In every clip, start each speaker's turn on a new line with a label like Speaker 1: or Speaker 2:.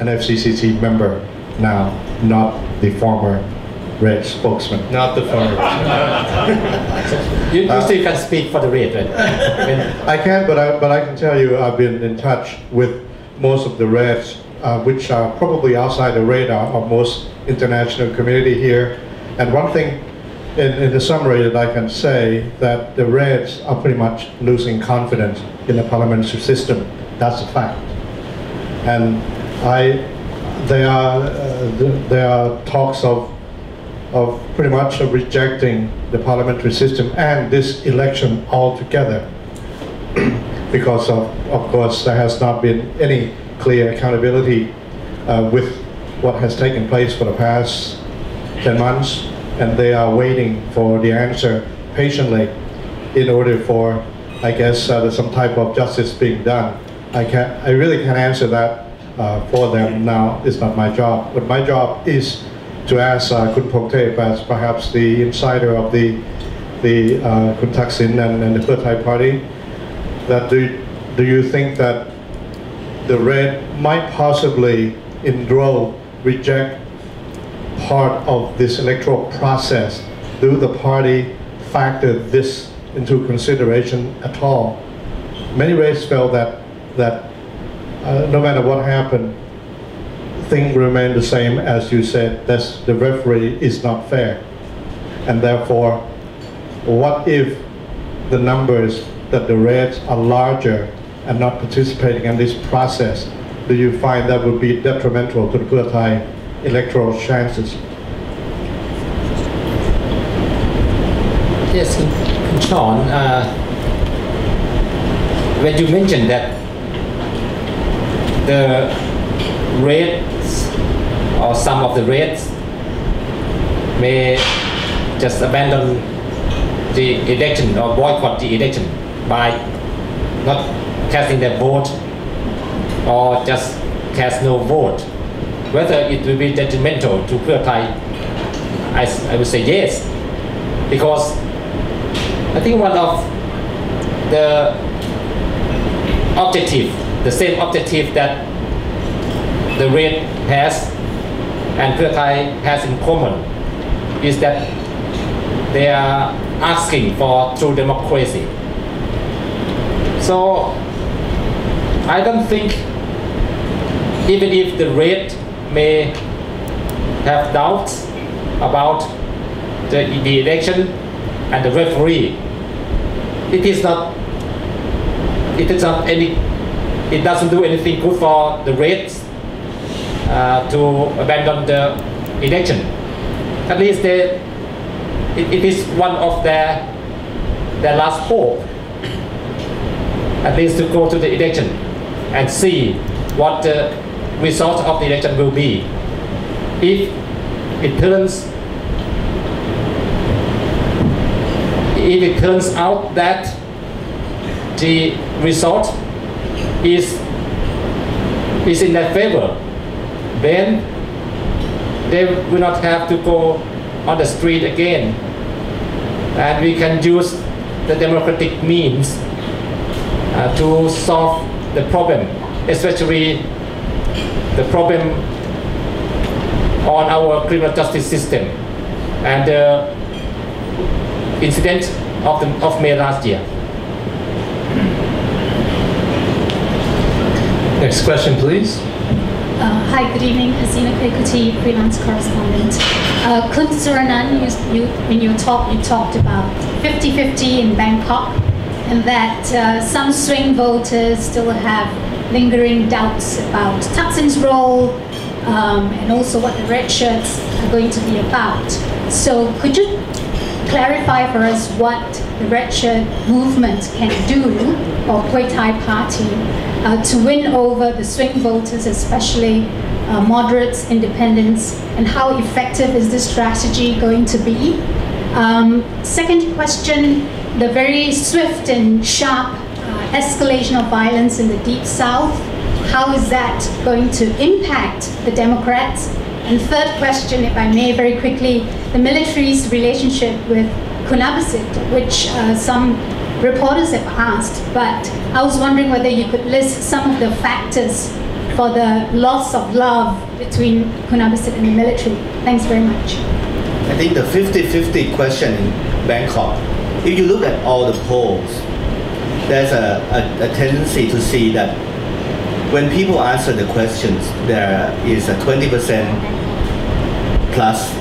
Speaker 1: an FCCT member now, not the former Red spokesman.
Speaker 2: Not the former. you still can speak for the Red, right?
Speaker 1: I can, but I can tell you I've been in touch with most of the Reds, which are probably outside the radar of most international community here. And one thing in the summary that I can say, that the Reds are pretty much losing confidence in the parliamentary system. That's a fact. And there are talks of pretty much rejecting the parliamentary system and this election altogether, because of course there has not been any clear accountability with what has taken place for the past 10 months, and they are waiting for the answer patiently in order for, I guess, there's some type of justice being done. I really can't answer that for them now. It's not my job. But my job is to ask Kun Pongtep, as perhaps the insider of the Kun Thaksin and the Pheu Thai party, that do you think that the Red might possibly in droves reject part of this electoral process? Do the party factor this into consideration at all? Many Reds felt that no matter what happened, things remain the same, as you said, that the referee is not fair. And therefore, what if the numbers that the Reds are larger and not participating in this process? Do you find that would be detrimental to the Pheu Thai electoral chances?
Speaker 2: Yes, Sean, when you mentioned that the Reds or some of the Reds may just abandon the election or boycott the election by not casting their vote or just cast no vote, whether it will be detrimental to Pheu Thai, I would say yes, because I think one of the objective, the same objective that the Red has and Pheu Thai has in common, is that they are asking for true democracy. So I don't think, even if the Red may have doubts about the election and the referee, it doesn't do anything good for the Reds to abandon the election. At least it is one of their last hope, at least to go to the election and see what the result of the election will be. If it turns out that the result is in their favor, then they will not have to go on the street again, and we can use the democratic means to solve the problem, especially the problem on our criminal justice system and the incident of May last year.
Speaker 3: Next question, please.
Speaker 4: Hi, good evening. Hasina Kaikuti, freelance correspondent. Kun Suranan, in your talk, you talked about 50-50 in Bangkok, and that some swing voters still have lingering doubts about Thaksin's role, and also what the red shirts are going to be about. So could you clarify for us what the red shirt movement can do, or Pheu Thai party, to win over the swing voters, especially moderates, independents, and how effective is this strategy going to be? Second question, the very swift and sharp escalation of violence in the Deep South, how is that going to impact the Democrats? And third question, if I may, very quickly, the military's relationship with Kun Abisit, which some reporters have asked, but I was wondering whether you could list some of the factors for the loss of love between Kun Abhisit and the military? Thanks very much.
Speaker 3: I think the 50-50 question in Bangkok, if you look at all the polls, there's a tendency to see that when people answer the questions, there is a 20% plus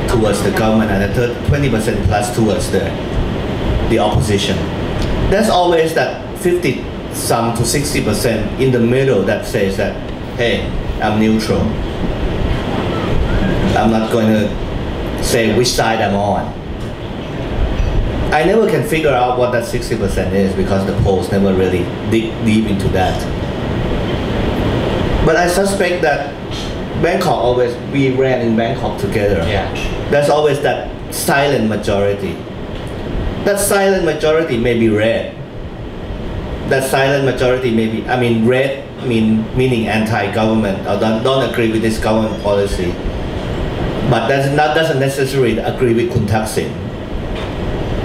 Speaker 3: towards the government and a 20% plus towards the opposition. There's always that 50-some to 60% in the middle that says that, hey, I'm neutral. I'm not going to say which side I'm on. I never can figure out what that 60% is because the polls never really dig deep into that. But I suspect that Bangkok always, we ran in Bangkok together.
Speaker 2: Yeah.
Speaker 3: There's always that silent majority. That silent majority may be red. That silent majority may be, I mean, red meaning anti-government or don't agree with this government policy. But doesn't necessarily agree with Kun Thaksin.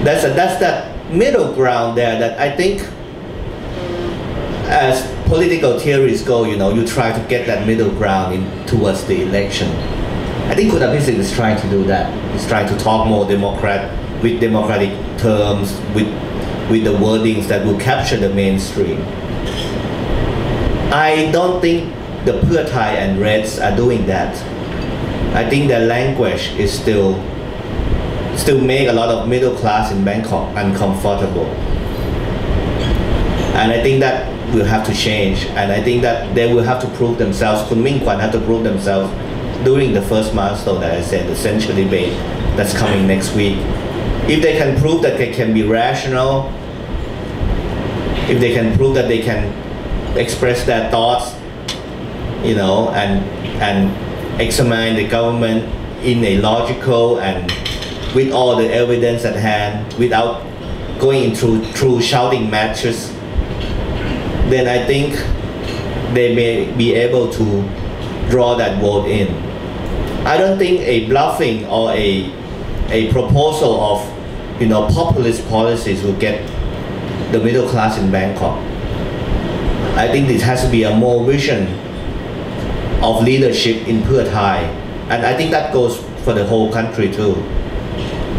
Speaker 3: That's that middle ground there that I think, as political theories go, you try to get that middle ground towards the election. I think Kun Abhisit is trying to do that. He's trying to talk more with democratic terms, with the wordings that will capture the mainstream. I don't think the Pheu Thai and Reds are doing that. I think their language is still make a lot of middle class in Bangkok uncomfortable. And I think that will have to change. And I think that they will have to prove themselves. Kun Ming Kwan have to prove themselves during the first milestone that I said, the central debate that's coming next week. If they can prove that they can be rational, if they can prove that they can express their thoughts, and examine the government in a logical and with all the evidence at hand, without going through shouting matches, then I think they may be able to draw that vote in. I don't think a bluffing or a proposal of populist policies will get the middle class in Bangkok. I think this has to be a more vision of leadership in Pheu Thai, and I think that goes for the whole country too.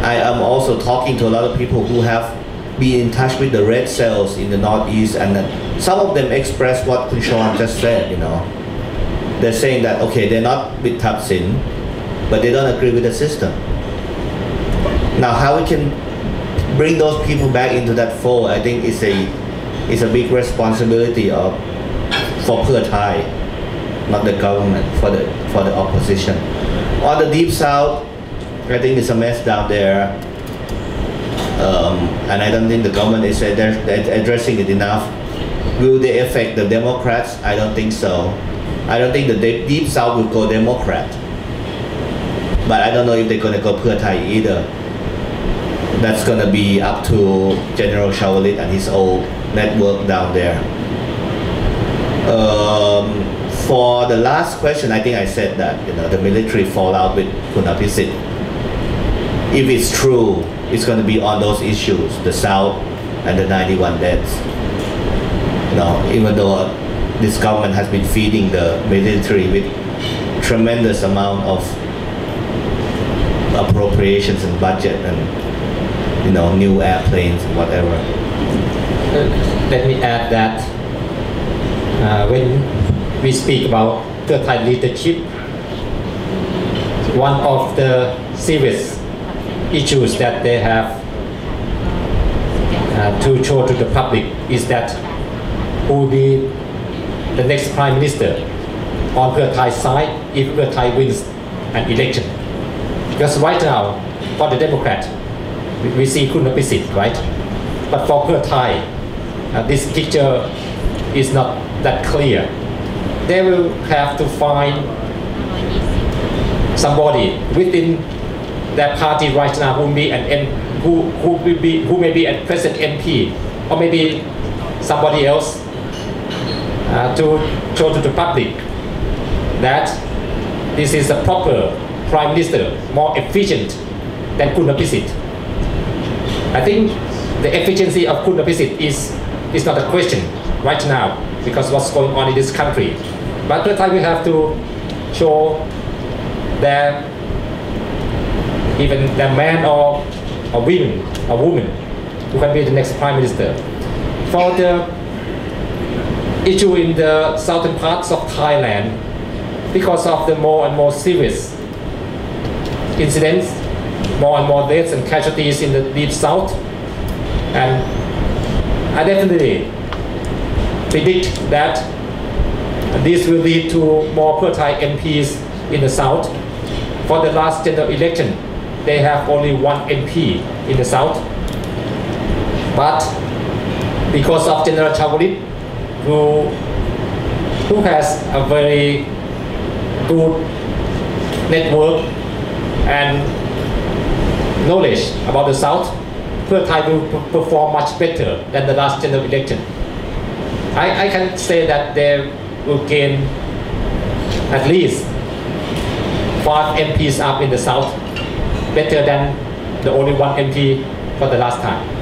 Speaker 3: I am also talking to a lot of people who have been in touch with the red cells in the Northeast, and some of them express what Kun Chorn just said. They're saying that okay, they're not with Thaksin, but they don't agree with the system. Now, how we can bring those people back into that fold, I think is a big responsibility for Pheu Thai, not the government, for the opposition. On the Deep South, I think it's a mess down there, and I don't think the government is addressing it enough. Will they affect the Democrats? I don't think so. I don't think the Deep South will go Democrat, but I don't know if they're going to go Pheu Thai either. That's going to be up to General Shawalit and his old network down there. For the last question, I think I said that the military fallout with Kun Abhisit, if it's true, it's going to be on those issues, the South and the 91 deaths. Even though this government has been feeding the military with tremendous amount of appropriations and budget and new airplanes and whatever.
Speaker 2: Let me add that when we speak about Pheu Thai leadership, one of the serious issues that they have to show to the public is that who will be the next prime minister on Pheu Thai side if Pheu Thai wins an election. Because right now, for the Democrat, we see Kun Abhisit, right? But for Pheu Thai, this picture is not that clear. They will have to find somebody within their party right now who may be a present MP, or maybe somebody else, to show to the public that this is a proper prime minister, more efficient than Kun Abhisit. I think the efficiency of Kun Abhisit is not a question right now, because what's going on in this country. But the time we have to show that even the man or a woman who can be the next prime minister. For the issue in the southern parts of Thailand, because of the more and more serious incidents, more and more deaths and casualties in the deep south, and I definitely predict that this will lead to more pro-Thai MPs in the south. For the last general election, they have only one MP in the south, but because of General Chawalit, who has a very good network and knowledge about the south, pro-Thai will perform much better than the last general election. I can say that they will gain at least 5 MPs up in the south, better than the only one MP for the last time.